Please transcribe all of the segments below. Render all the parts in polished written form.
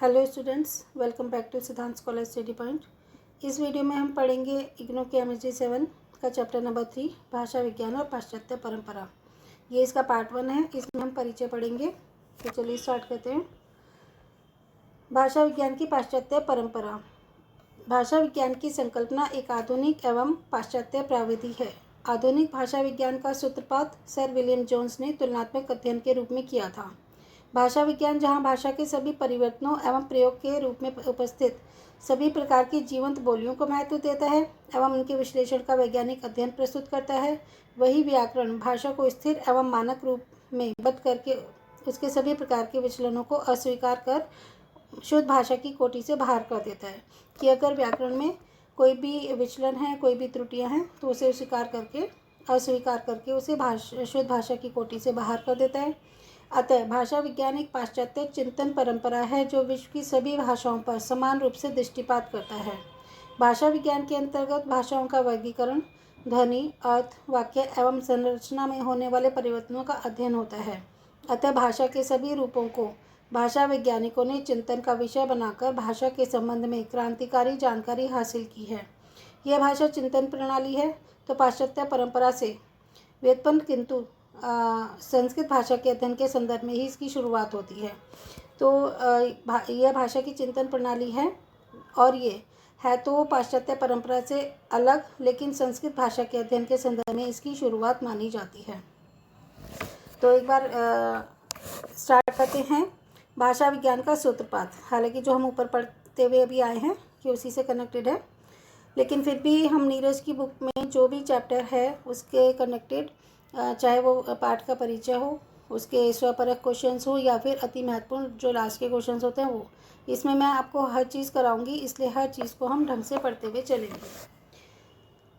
Hello students, welcome back to Siddhant scholar study point. इस video में हम पढ़ेंगे इग्नू के केमिस्ट्री 7 का चैप्टर नंबर 3 भाषा विज्ञान और पाश्चात्य परंपरा। ये इसका पार्ट 1 है। इसमें हम परिचय पढ़ेंगे। तो चलिए स्टार्ट करते हैं। भाषा विज्ञान की पाश्चात्य परंपरा। भाषा विज्ञान की संकल्पना एक आधुनिक एवं पाश्चात्य प्रविधि है। आधुनिक भाषा विज्ञान का सूत्रपात सर विलियम जोन्स ने तुलनात्मक अध्ययन के रूप में किया था। भाषा विज्ञान जहाँ भाषा के सभी परिवर्तनों एवं प्रयोग के रूप में उपस्थित सभी प्रकार की जीवंत बोलियों को महत्व देता है एवं उनके विश्लेषण का वैज्ञानिक अध्ययन प्रस्तुत करता है, वही व्याकरण भाषा को स्थिर एवं मानक रूप में बद्ध करके उसके सभी प्रकार के विचलनों को अस्वीकार कर शुद्ध भाषा की कोटि से बाहर कर देता है। कि अगर व्याकरण में कोई भी विचलन है, कोई भी त्रुटियां हैं, तो उसे अस्वीकार करके उसे शुद्ध भाषा की कोटि से बाहर कर देता है। अतः भाषा विज्ञान एक पाश्चात्य चिंतन परंपरा है जो विश्व की सभी भाषाओं पर समान रूप से दृष्टिपात करता है। भाषा विज्ञान के अंतर्गत भाषाओं का वर्गीकरण, ध्वनि, अर्थ, वाक्य एवं संरचना में होने वाले परिवर्तनों का अध्ययन होता है। अतः भाषा के सभी रूपों को भाषा वैज्ञानिकों ने चिंतन का विषय बनाकर भाषा के संबंध में क्रांतिकारी जानकारी हासिल की है। यह भाषा चिंतन प्रणाली है तो पाश्चात्य परंपरा से व्युत्पन्न, किंतु संस्कृत भाषा के अध्ययन के संदर्भ में ही इसकी शुरुआत होती है। तो यह भाषा की चिंतन प्रणाली है और ये है तो पाश्चात्य परंपरा से अलग, लेकिन संस्कृत भाषा के अध्ययन के संदर्भ में इसकी शुरुआत मानी जाती है। तो एक बार स्टार्ट करते हैं। भाषा विज्ञान का सूत्रपात, हालांकि जो हम ऊपर पढ़ते हुए अभी आए हैं कि उसी से कनेक्टेड है, लेकिन फिर भी हम नीरज की बुक में जो भी चैप्टर है उसके कनेक्टेड, चाहे वो पाठ का परिचय हो, उसके स्वपरक क्वेश्चंस हो या फिर अति महत्वपूर्ण जो लास्ट के क्वेश्चंस होते हैं वो, इसमें मैं आपको हर चीज़ कराऊंगी, इसलिए हर चीज़ को हम ढंग से पढ़ते हुए चलेंगे।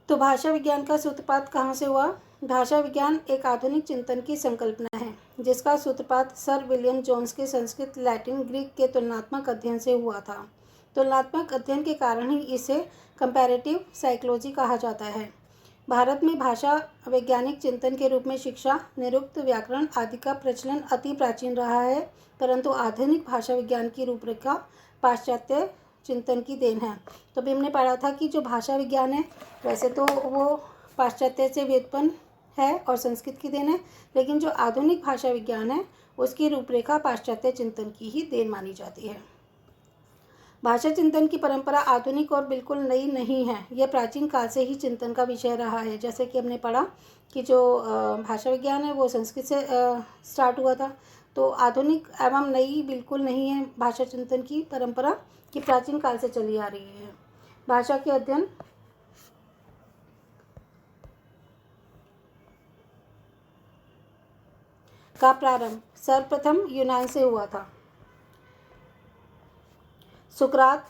तो भाषा विज्ञान का सूत्रपात कहाँ से हुआ? भाषा विज्ञान एक आधुनिक चिंतन की संकल्पना है जिसका सूत्रपात सर विलियम जोन्स के संस्कृत, लैटिन, ग्रीक के तुलनात्मक अध्ययन से हुआ था। तुलनात्मक अध्ययन के कारण ही इसे कंपैरेटिव साइकोलॉजी कहा जाता है। भारत में भाषा वैज्ञानिक चिंतन के रूप में शिक्षा, निरुक्त, व्याकरण आदि का प्रचलन अति प्राचीन रहा है, परंतु आधुनिक भाषा विज्ञान की रूपरेखा पाश्चात्य चिंतन की देन है। तो अभी हमने पढ़ा था कि जो भाषा विज्ञान है वैसे तो वो पाश्चात्य से व्युत्पन्न है और संस्कृत की देन है, लेकिन जो आधुनिक भाषा विज्ञान है उसकी रूपरेखा पाश्चात्य चिंतन की ही देन मानी जाती है। भाषा चिंतन की परंपरा आधुनिक और बिल्कुल नई नहीं है, यह प्राचीन काल से ही चिंतन का विषय रहा है। जैसे कि हमने पढ़ा कि जो भाषा विज्ञान है वो संस्कृत से स्टार्ट हुआ था, तो आधुनिक एवं नई बिल्कुल नहीं है भाषा चिंतन की परंपरा, कि प्राचीन काल से चली आ रही है। भाषा के अध्ययन का प्रारंभ सर्वप्रथम यूनान से हुआ था। सुकरात,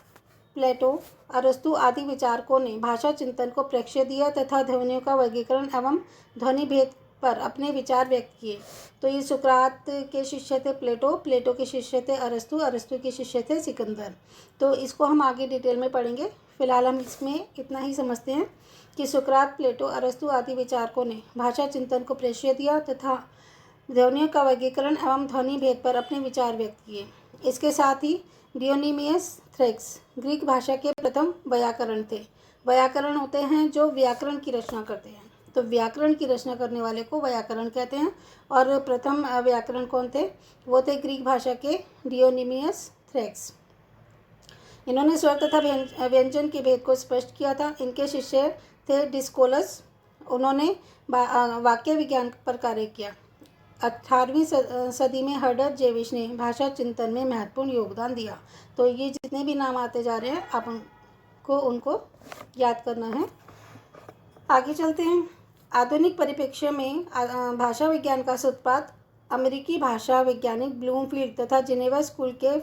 प्लेटो, अरस्तु आदि विचारकों ने भाषा चिंतन को प्रश्रय दिया तथा ध्वनियों का वर्गीकरण एवं ध्वनि भेद पर अपने विचार व्यक्त किए। तो ये सुकरात के शिष्य थे प्लेटो, प्लेटो के शिष्य थे अरस्तु, अरस्तु के शिष्य थे सिकंदर। तो इसको हम आगे डिटेल में पढ़ेंगे। फिलहाल हम इसमें इतना ही समझते हैं कि सुकरात, प्लेटो, अरस्तु आदि विचारकों ने भाषा चिंतन को प्रश्रय दिया तथा ध्वनियों का वर्गीकरण एवं ध्वनि भेद पर अपने विचार व्यक्त किए। इसके साथ ही डियोनिमियस थ्रेक्स ग्रीक भाषा के प्रथम व्याकरण थे। व्याकरण होते हैं जो व्याकरण की रचना करते हैं, तो व्याकरण की रचना करने वाले को व्याकरण कहते हैं। और प्रथम व्याकरण कौन थे? वो थे ग्रीक भाषा के डियोनिमियस थ्रेक्स। इन्होंने स्वर तथा व्यंजन के भेद को स्पष्ट किया था। इनके शिष्य थे डिस्कोलस, उन्होंने वाक्य विज्ञान पर कार्य किया। 18वीं सदी में हर्डर जेविश ने भाषा चिंतन में महत्वपूर्ण योगदान दिया। तो ये जितने भी नाम आते जा रहे हैं आप उनको याद करना है। आगे चलते हैं। आधुनिक परिप्रेक्ष्य में भाषा विज्ञान का सूत्रपात अमेरिकी भाषा वैज्ञानिक ब्लूमफील्ड तथा जिनेवा स्कूल के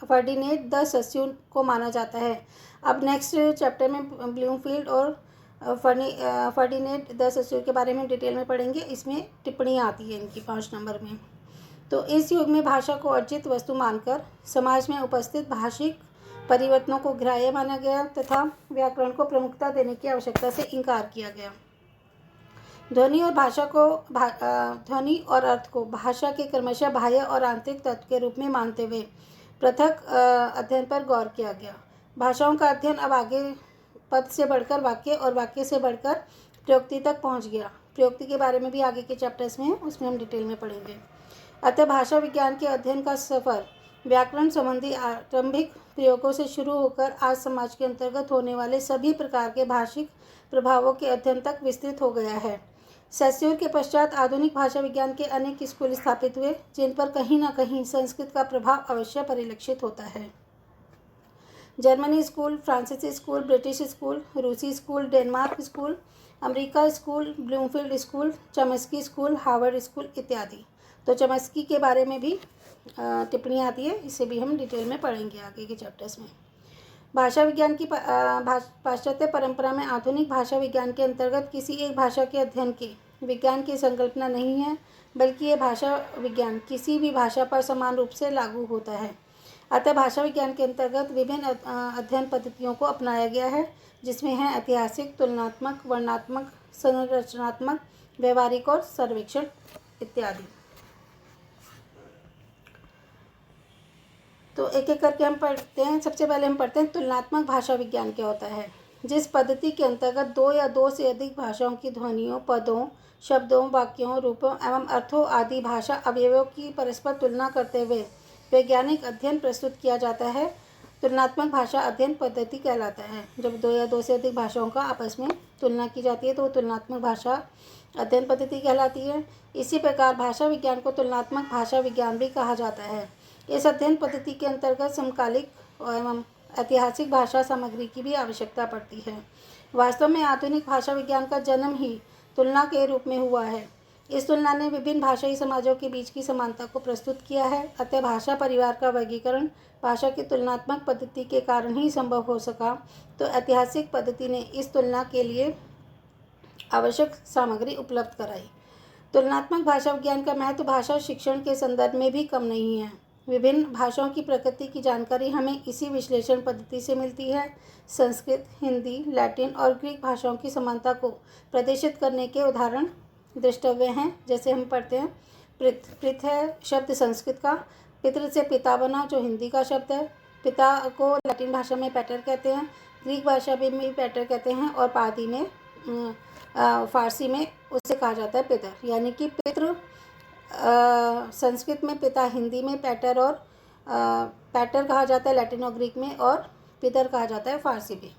फर्डिनेंड द सस्यून को माना जाता है। अब नेक्स्ट चैप्टर में ब्लूमफील्ड और फर्डिनेंड द सस्यून के बारे में डिटेल में पढ़ेंगे। इसमें टिप्पणियाँ आती है इनकी 5 नंबर में। तो इस युग में भाषा को अर्जित वस्तु मानकर समाज में उपस्थित भाषिक परिवर्तनों को ग्राह्य माना गया तथा व्याकरण को प्रमुखता देने की आवश्यकता से इनकार किया गया। ध्वनि और अर्थ को भाषा के क्रमशः बाह्य और आंतरिक तत्व के रूप में मानते हुए पृथक अध्ययन पर गौर किया गया। भाषाओं का अध्ययन अब आगे पद से बढ़कर वाक्य और वाक्य से बढ़कर प्रयोक्ति तक पहुंच गया। प्रयोक्ति के बारे में भी आगे के चैप्टर्स में उसमें हम डिटेल में पढ़ेंगे। अतः भाषा विज्ञान के अध्ययन का सफ़र व्याकरण संबंधी आरंभिक प्रयोगों से शुरू होकर आज समाज के अंतर्गत होने वाले सभी प्रकार के भाषिक प्रभावों के अध्ययन तक विस्तृत हो गया है। सेस्योर के पश्चात आधुनिक भाषा विज्ञान के अनेक स्कूल स्थापित हुए, जिन पर कहीं न कहीं संस्कृत का प्रभाव अवश्य परिलक्षित होता है। जर्मनी स्कूल, फ्रांसीसी स्कूल, ब्रिटिश स्कूल, रूसी school, Denmark school, America school, Bloomfield school, Chomsky school, Harvard school इत्यादि। तो चमस्की के बारे में भी टिप्पणी आती है, इसे भी हम डिटेल में पढ़ेंगे आगे के चैप्टर्स में। भाषा विज्ञान की पाश्चात्य परंपरा में आधुनिक भाषा विज्ञान के अंतर्गत किसी एक भाषा के अध्ययन के विज्ञान की संकल्पना नहीं है, बल्कि यह भाषा विज्ञान किसी भी भाषा पर समान रूप से लागू होता है। अतः भाषा विज्ञान के अंतर्गत विभिन्न अध्ययन पद्धतियों को अपनाया गया है, जिसमें है ऐतिहासिक, तुलनात्मक, वर्णनात्मक, संरचनात्मक, व्यवहारिक और सर्वेक्षण इत्यादि। तो एक एक करके हम पढ़ते हैं। सबसे पहले हम पढ़ते हैं तुलनात्मक भाषा विज्ञान क्या होता है। जिस पद्धति के अंतर्गत दो या दो से अधिक भाषाओं की ध्वनियों, पदों, शब्दों, वाक्यों, रूपों एवं अर्थों आदि भाषा अवयवों की परस्पर तुलना करते हुए वैज्ञानिक अध्ययन प्रस्तुत किया जाता है, तुलनात्मक भाषा अध्ययन पद्धति कहलाता है। जब दो या दो से अधिक भाषाओं का आपस में तुलना की जाती है तो वो तुलनात्मक भाषा अध्ययन पद्धति कहलाती है। इसी प्रकार भाषा विज्ञान को तुलनात्मक भाषा विज्ञान भी कहा जाता है। इस अध्ययन पद्धति के अंतर्गत समकालिक एवं ऐतिहासिक भाषा सामग्री की भी आवश्यकता पड़ती है। वास्तव में आधुनिक भाषा विज्ञान का जन्म ही तुलना के रूप में हुआ है। इस तुलना ने विभिन्न भाषाई समाजों के बीच की समानता को प्रस्तुत किया है। अतः भाषा परिवार का वर्गीकरण भाषा की तुलनात्मक पद्धति के कारण ही संभव हो सका। तो ऐतिहासिक पद्धति ने इस तुलना के लिए आवश्यक सामग्री उपलब्ध कराई। तुलनात्मक भाषा विज्ञान का महत्व भाषा शिक्षण के संदर्भ में भी कम नहीं है। विभिन्न भाषाओं की प्रकृति की जानकारी हमें इसी विश्लेषण पद्धति से मिलती है। संस्कृत, हिंदी, लैटिन और ग्रीक भाषाओं की समानता को प्रदर्शित करने के उदाहरण दृष्टव्य हैं। जैसे हम पढ़ते हैं, पृथ है शब्द संस्कृत का, पितृ से पिता बना जो हिंदी का शब्द है। पिता को लैटिन भाषा में पैटर कहते हैं, ग्रीक भाषा में भी पैटर कहते हैं और पादी में फारसी में उसे कहा जाता है पितर। यानी कि पितृ संस्कृत में पिता, हिंदी में पैटर और पैटर कहा जाता है लैटिन और ग्रीक में, और पितर कहा जाता है फारसी में।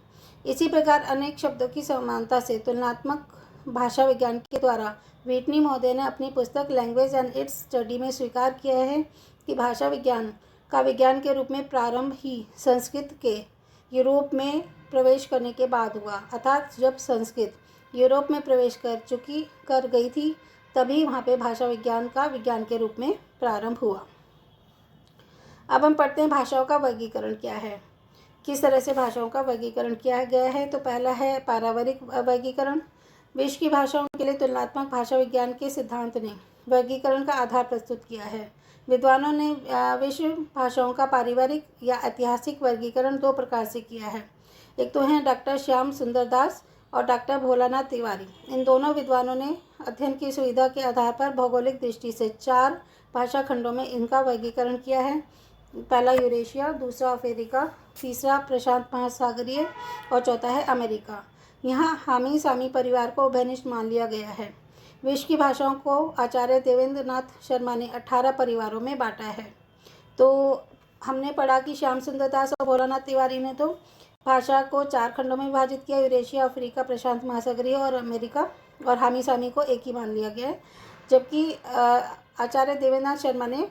इसी प्रकार अनेक शब्दों की समानता से तुलनात्मक भाषा विज्ञान के द्वारा व्हिटनी महोदय ने अपनी पुस्तक लैंग्वेज एंड इट्स स्टडी में स्वीकार किया है कि भाषा विज्ञान का विज्ञान के रूप में प्रारंभ ही संस्कृत के यूरोप में प्रवेश करने के बाद हुआ। अर्थात जब संस्कृत यूरोप में प्रवेश कर गई थी, तभी वहाँ पे भाषा विज्ञान का विज्ञान के रूप में प्रारंभ हुआ। अब हम पढ़ते हैं भाषाओं का वर्गीकरण क्या है, किस तरह से भाषाओं का वर्गीकरण किया गया है। तो पहला है पारिवारिक वर्गीकरण। विश्व की भाषाओं के लिए तुलनात्मक भाषा विज्ञान के सिद्धांत ने वर्गीकरण का आधार प्रस्तुत किया है। विद्वानों ने विश्व भाषाओं का पारिवारिक या ऐतिहासिक वर्गीकरण दो प्रकार से किया है। एक तो हैं डॉक्टर श्याम सुंदर दास और डॉक्टर भोलानाथ तिवारी। इन दोनों विद्वानों ने अध्ययन की सुविधा के आधार पर भौगोलिक दृष्टि से 4 भाषा खंडों में इनका वर्गीकरण किया है। पहला यूरेशिया, दूसरा अफ्रीका, तीसरा प्रशांत महासागरीय और चौथा है अमेरिका। यहाँ हामी सामी परिवार को उभयनिष्ठ मान लिया गया है। विश्व की भाषाओं को आचार्य देवेंद्र नाथ शर्मा ने 18 परिवारों में बांटा है। तो हमने पढ़ा कि श्याम सुंदर दास और भोलानाथ तिवारी ने तो भाषा को 4 खंडों में विभाजित किया, यूरेशिया, अफ्रीका, प्रशांत महासागरीय और अमेरिका, और हामी सामी को एक ही मान लिया गया है। जबकि आचार्य देवेंद्र शर्मा ने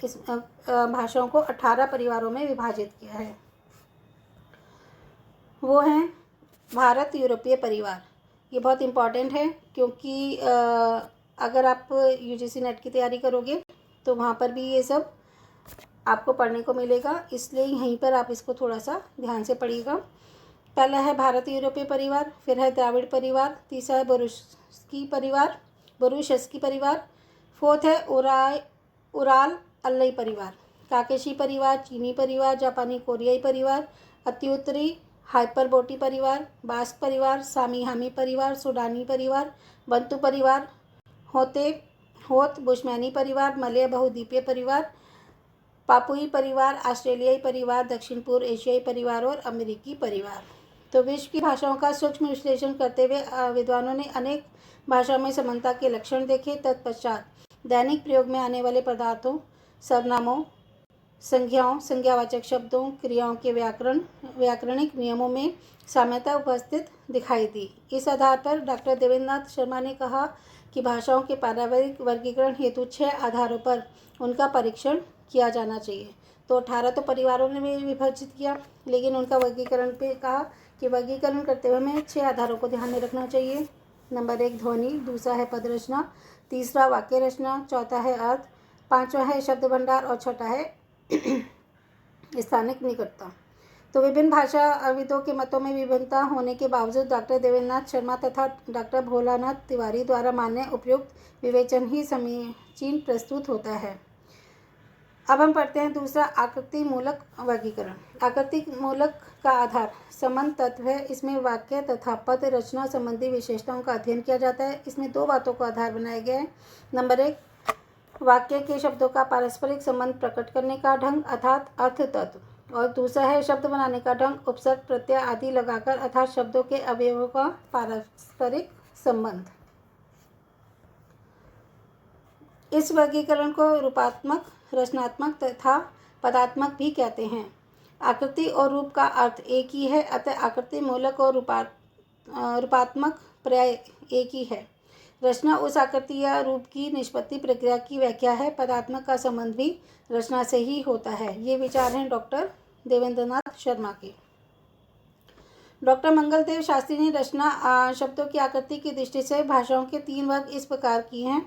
इस भाषाओं को 18 परिवारों में विभाजित किया है। वो हैं भारत यूरोपीय परिवार। ये बहुत इम्पॉर्टेंट है क्योंकि अगर आप यूजीसी नेट की तैयारी करोगे तो वहाँ पर भी ये सब आपको पढ़ने को मिलेगा, इसलिए यहीं पर आप इसको थोड़ा सा ध्यान से पढ़िएगा। पहला है भारत यूरोपीय परिवार, फिर है द्राविड़ परिवार, तीसरा है बोरुशस्की परिवार, फोर्थ है उराल अल्लई परिवार, काकेशी परिवार, चीनी परिवार, जापानी कोरियाई परिवार, अति उत्तरी हाइपरबोटी परिवार, बास्क परिवार, सामी हामी परिवार, सूडानी परिवार, बंतु परिवार, होत बुशमैनी परिवार, मलय बहुद्वीपीय परिवार, पापुई परिवार, ऑस्ट्रेलियाई परिवार, दक्षिण पूर्व एशियाई परिवार और अमेरिकी परिवार। तो विश्व की भाषाओं का सूक्ष्म विश्लेषण करते हुए विद्वानों ने अनेक भाषाओं में समानता के लक्षण देखे। तत्पश्चात दैनिक प्रयोग में आने वाले पदार्थों, सर्वनामों, संज्ञाओं, संज्ञावाचक शब्दों, क्रियाओं के व्याकरणिक नियमों में साम्यता उपस्थित दिखाई दी। इस आधार पर डॉक्टर देवेंद्रनाथ शर्मा ने कहा कि भाषाओं के पारिवारिक वर्गीकरण हेतु 6 आधारों पर उनका परीक्षण किया जाना चाहिए। तो 18 तो परिवारों ने भी विभाजित किया, लेकिन उनका वर्गीकरण पे कहा कि वर्गीकरण करते हुए हमें 6 आधारों को ध्यान में रखना चाहिए। नंबर 1 ध्वनि, दूसरा है पद रचना, तीसरा वाक्य रचना, चौथा है अर्थ, पांचवा है शब्द भंडार और छठा है स्थानिक निकटता। तो विभिन्न भाषाविदों के मतों में विभिन्नता होने के बावजूद डॉक्टर देवेंद्रनाथ शर्मा तथा डॉक्टर भोलानाथ तिवारी द्वारा मान्य उपयुक्त विवेचन ही समीचीन प्रस्तुत होता है। अब हम पढ़ते हैं दूसरा, आकृति मूलक वर्गीकरण। आकृति मूलक का आधार संबंध तत्व है। इसमें वाक्य तथा पद रचना संबंधी विशेषताओं का अध्ययन किया जाता है। इसमें 2 बातों को आधार बनाया गया है। नंबर 1, वाक्य के शब्दों का पारस्परिक संबंध प्रकट करने का ढंग अर्थात अर्थ तत्व, और दूसरा है शब्द बनाने का ढंग, उपसर्ग, प्रत्यय आदि लगाकर अर्थात शब्दों के अवयवों का पारस्परिक संबंध। इस वर्गीकरण को रूपात्मक, रचनात्मक तथा पदात्मक भी कहते हैं। आकृति और रूप का अर्थ एक ही है, अतः आकृति मूलक और रूपात्मक पर्याय एक ही है। रचना उस आकृति या रूप की निष्पत्ति प्रक्रिया की व्याख्या है। पदात्मक का संबंध भी रचना से ही होता है। ये विचार हैं डॉक्टर देवेंद्रनाथ शर्मा के। डॉक्टर मंगलदेव शास्त्री ने रचना शब्दों की आकृति की दृष्टि से भाषाओं के 3 वर्ग इस प्रकार किए हैं: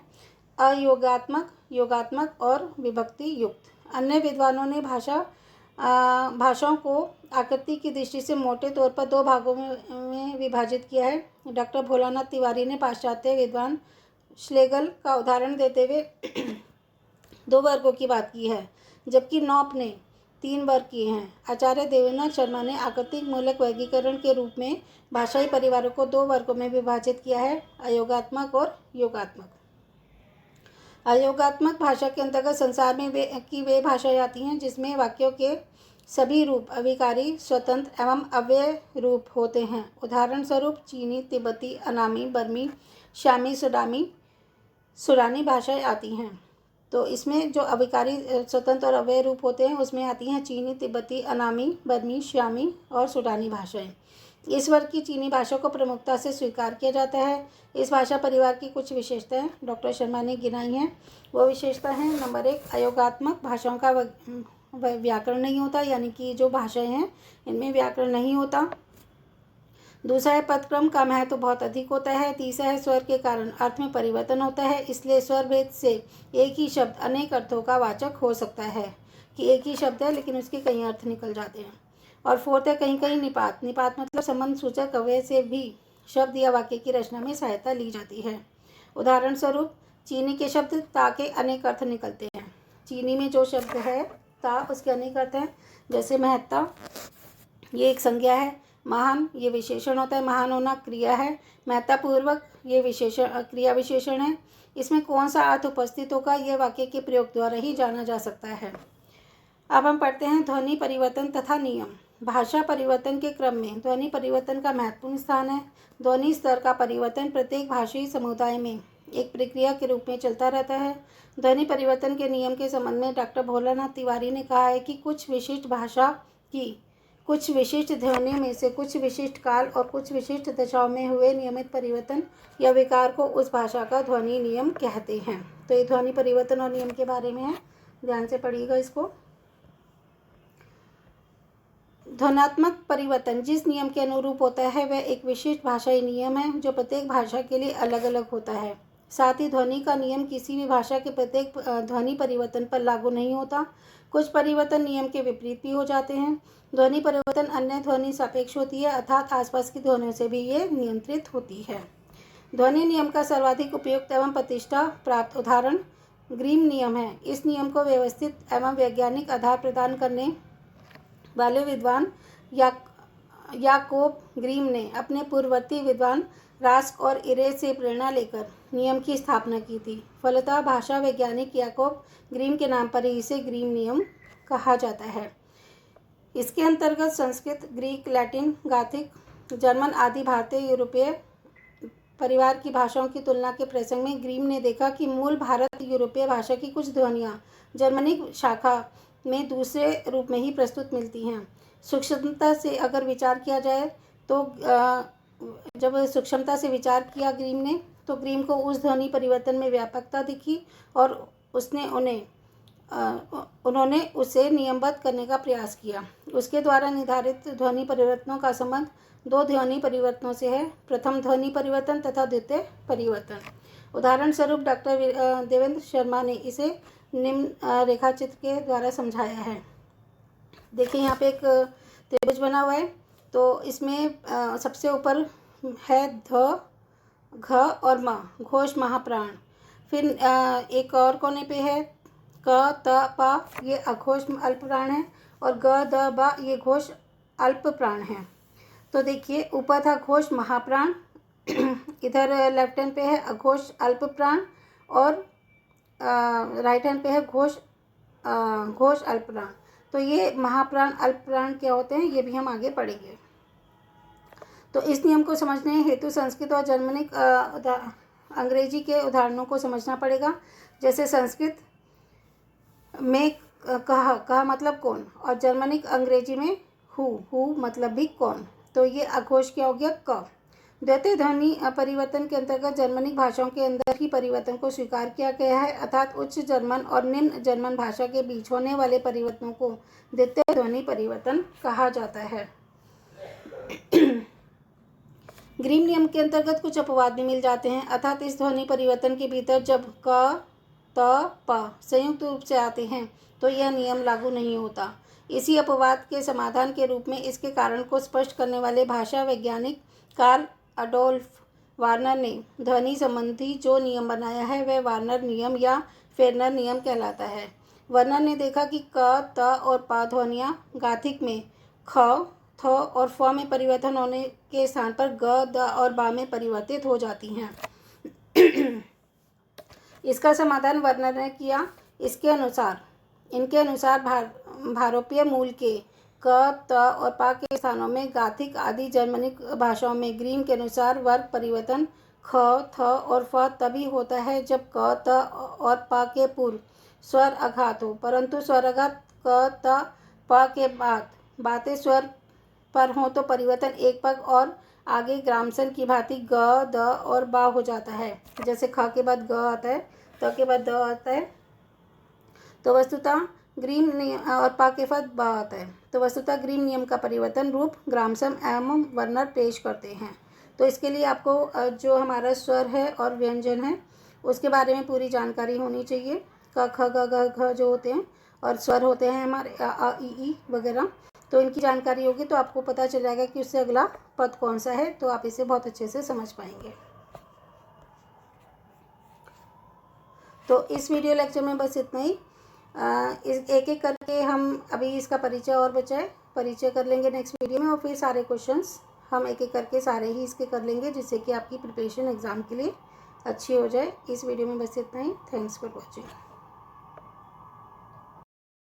अयोगात्मक, योगात्मक और विभक्ति युक्त। अन्य विद्वानों ने भाषाओं को आकृति की दृष्टि से मोटे तौर पर 2 भागों में विभाजित किया है। डॉक्टर भोलानाथ तिवारी ने पाश्चात्य विद्वान श्लेगल का उदाहरण देते हुए 2 वर्गों की बात की है, जबकि नॉप ने 3 वर्ग किए हैं। आचार्य देवेंद्रनाथ शर्मा ने आकृतिक मूलक वर्गीकरण के रूप में भाषाई परिवारों को 2 वर्गों में विभाजित किया है, अयोगात्मक और योगात्मक। अयोगात्मक भाषा के अंतर्गत संसार में वे भाषाएं आती हैं जिसमें वाक्यों के सभी रूप अविकारी, स्वतंत्र एवं अव्यय रूप होते हैं। उदाहरण स्वरूप चीनी, तिब्बती, अनामी, बर्मी, शामी, सुडानी भाषाएं आती हैं। तो इसमें जो अविकारी, स्वतंत्र और अव्यय रूप होते हैं उसमें आती हैं चीनी, तिब्बती, अनामी, बर्मी, शामी और सुडानी भाषाएं। इस वर्ग की चीनी भाषा को प्रमुखता से स्वीकार किया जाता है। इस भाषा परिवार की कुछ विशेषताएं डॉक्टर शर्मा ने गिनाई हैं। वो विशेषता हैं: नंबर 1, अयोगात्मक भाषाओं का व्याकरण नहीं होता, यानी कि जो भाषाएं हैं इनमें व्याकरण नहीं होता। दूसरा है पदक्रम का महत्व बहुत अधिक होता है। तीसरा है स्वर के कारण अर्थ में परिवर्तन होता है, इसलिए स्वर भेद से एक ही शब्द अनेक अर्थों का वाचक हो सकता है कि एक ही शब्द है लेकिन उसके कई अर्थ निकल जाते हैं। और फोर्थ है कहीं कहीं निपात मतलब संबंध सूचक अव्यय से भी शब्द या वाक्य की रचना में सहायता ली जाती है। उदाहरण स्वरूप चीनी के शब्द ता के अनेक अर्थ निकलते हैं। चीनी में जो शब्द है ता, उसके अनेक अर्थ हैं, जैसे महत्ता, ये एक संज्ञा है। महान, ये विशेषण होता है, महान होना क्रिया है। महत्तापूर्वक, ये विशेषण क्रिया विशेषण है। इसमें कौन सा अर्थ उपस्थित होगा यह वाक्य के प्रयोग द्वारा ही जाना जा सकता है। अब हम पढ़ते हैं ध्वनि परिवर्तन तथा नियम। भाषा परिवर्तन के क्रम में ध्वनि परिवर्तन का महत्वपूर्ण स्थान है। ध्वनि स्तर का परिवर्तन प्रत्येक भाषाई समुदाय में एक प्रक्रिया के रूप में चलता रहता है। ध्वनि परिवर्तन के नियम के संबंध में डॉक्टर भोलानाथ तिवारी ने कहा है कि कुछ विशिष्ट भाषा की कुछ विशिष्ट ध्वनियों में से कुछ विशिष्ट काल और कुछ विशिष्ट दशाओं में हुए नियमित परिवर्तन या विकार को उस भाषा का ध्वनि नियम कहते हैं। तो ये ध्वनि परिवर्तन और नियम के बारे में है, ध्यान से पढ़िएगा इसको। ध्वन्यात्मक परिवर्तन जिस नियम के अनुरूप होता है वह एक विशिष्ट भाषाई नियम है जो प्रत्येक भाषा के लिए अलग अलग होता है। साथ ही ध्वनि का नियम किसी भी भाषा के प्रत्येक ध्वनि परिवर्तन पर लागू नहीं होता। कुछ परिवर्तन नियम के विपरीत भी हो जाते हैं। ध्वनि परिवर्तन अन्य ध्वनि सापेक्ष होती है, अर्थात आसपास की ध्वनियों से भी ये नियंत्रित होती है। ध्वनि नियम का सर्वाधिक उपयुक्त एवं प्रतिष्ठा प्राप्त उदाहरण ग्रीम नियम है। इस नियम को व्यवस्थित एवं वैज्ञानिक आधार प्रदान करने वाले विद्वान याकोब ग्रीम ने अपने पूर्ववर्ती विद्वान रास्क और इरेज से प्रेरणा लेकर नियम की स्थापना की थी। फलतः भाषा वैज्ञानिक याकोब ग्रीम के नाम पर ही इसे ग्रीम नियम कहा जाता है। इसके अंतर्गत Sanskrit, Greek, Latin, Gothic, German आदि भारतीय यूरोपीय परिवार की भाषाओं की तुलना के प्रसंग में ग्रीम ने देखा कि मूल भारत यूरोपीय भाषा की कुछ ध्वनियाँ जर्मनिक शाखा में दूसरे रूप में ही प्रस्तुत मिलती हैं। सूक्ष्मता से अगर विचार किया जाए तो जब सूक्ष्मता से विचार किया ग्रीम ने, तो ग्रीम को उस ध्वनि परिवर्तन में व्यापकता दिखी और उन्होंने उसे नियमबद्ध करने का प्रयास किया। उसके द्वारा निर्धारित ध्वनि परिवर्तनों का संबंध दो ध्वनि परिवर्तनों से है, प्रथम ध्वनि परिवर्तन तथा द्वितीय परिवर्तन। उदाहरण स्वरूप डॉक्टर देवेंद्र शर्मा ने इसे निम्न रेखाचित्र के द्वारा समझाया है। देखिए यहाँ पे एक त्रिभुज बना हुआ है, तो इसमें सबसे ऊपर है ध, घ और म, घोष महाप्राण। फिर एक और कोने पे है क, त, प, ये अघोष अल्प प्राण है, और ग, द, ब ये घोष अल्प प्राण है। तो देखिए ऊपर था घोष महाप्राण, इधर लेफ्ट हैंड पे है अघोष अल्प प्राण, और राइट हैंड पे है घोष अल्प प्राण। तो ये महाप्राण अल्प प्राण क्या होते हैं, ये भी हम आगे पढ़ेंगे। तो इस नियम को समझने हेतु संस्कृत और जर्मनिक अंग्रेजी के उदाहरणों को समझना पड़ेगा। जैसे संस्कृत में कहा मतलब कौन, और जर्मनिक अंग्रेजी में हु मतलब भी कौन। तो ये अघोष क्या हो गया, क। द्वितीय ध्वनि परिवर्तन के अंतर्गत जर्मनिक भाषाओं के अंदर ही परिवर्तन को स्वीकार किया गया है, अर्थात उच्च जर्मन और निम्न जर्मन भाषा के बीच होने वाले परिवर्तनों को द्वितीय ध्वनि परिवर्तन कहा जाता है। ग्रीम नियम के अंतर्गत कुछ अपवाद भी मिल जाते हैं, अर्थात इस ध्वनि परिवर्तन के भीतर जब क, त, प संयुक्त रूप से आते हैं तो यह नियम लागू नहीं होता। इसी अपवाद के समाधान के रूप में इसके कारण को स्पष्ट करने वाले भाषा वैज्ञानिक कार्ल अडोल्फ वार्नर ने ध्वनि संबंधी जो नियम बनाया है वह वार्नर नियम या फेरनर नियम कहलाता है। वार्नर ने देखा कि क, त और प ध्वनियाँ गाथिक में ख, थ और फ में परिवर्तन होने के स्थान पर ग, द और बा में परिवर्तित हो जाती हैं। इसका समाधान वार्नर ने किया। इनके अनुसार भारोपीय मूल के क, त और प के स्थानों में गाथिक आदि जर्मनिक भाषाओं में ग्रीम के अनुसार वर्ग परिवर्तन ख, थ और फ तभी होता है जब क, त और प के पूर्व स्वर आघात हो, परंतु स्वराघात क, त, प के बाद बातें स्वर पर हों तो परिवर्तन एक पग और आगे ग्रामसन की भांति ग, द और बा हो जाता है। जैसे ख के बाद ग आता है, त के बाद द आता है, तो वस्तुतः ग्रीम नियम और पा के बाद बा आता है। तो वस्तुतः ग्रीम नियम का परिवर्तन रूप ग्रामसन एवं वर्नर पेश करते हैं। तो इसके लिए आपको जो हमारा स्वर है और व्यंजन है उसके बारे में पूरी जानकारी होनी चाहिए। क, ख, ग, घ, घ जो होते हैं और स्वर होते हैं हमारे अ, ई वगैरह, तो इनकी जानकारी होगी तो आपको पता चल जाएगा कि उससे अगला पद कौन सा है, तो आप इसे बहुत अच्छे से समझ पाएंगे। तो इस वीडियो लेक्चर में बस इतना ही। एक एक करके हम अभी इसका परिचय और बचा है, परिचय कर लेंगे नेक्स्ट वीडियो में, और फिर सारे क्वेश्चंस हम एक एक करके सारे ही इसके कर लेंगे, जिससे कि आपकी प्रिपरेशन एग्ज़ाम के लिए अच्छी हो जाए। इस वीडियो में बस इतना ही। Thanks for watching.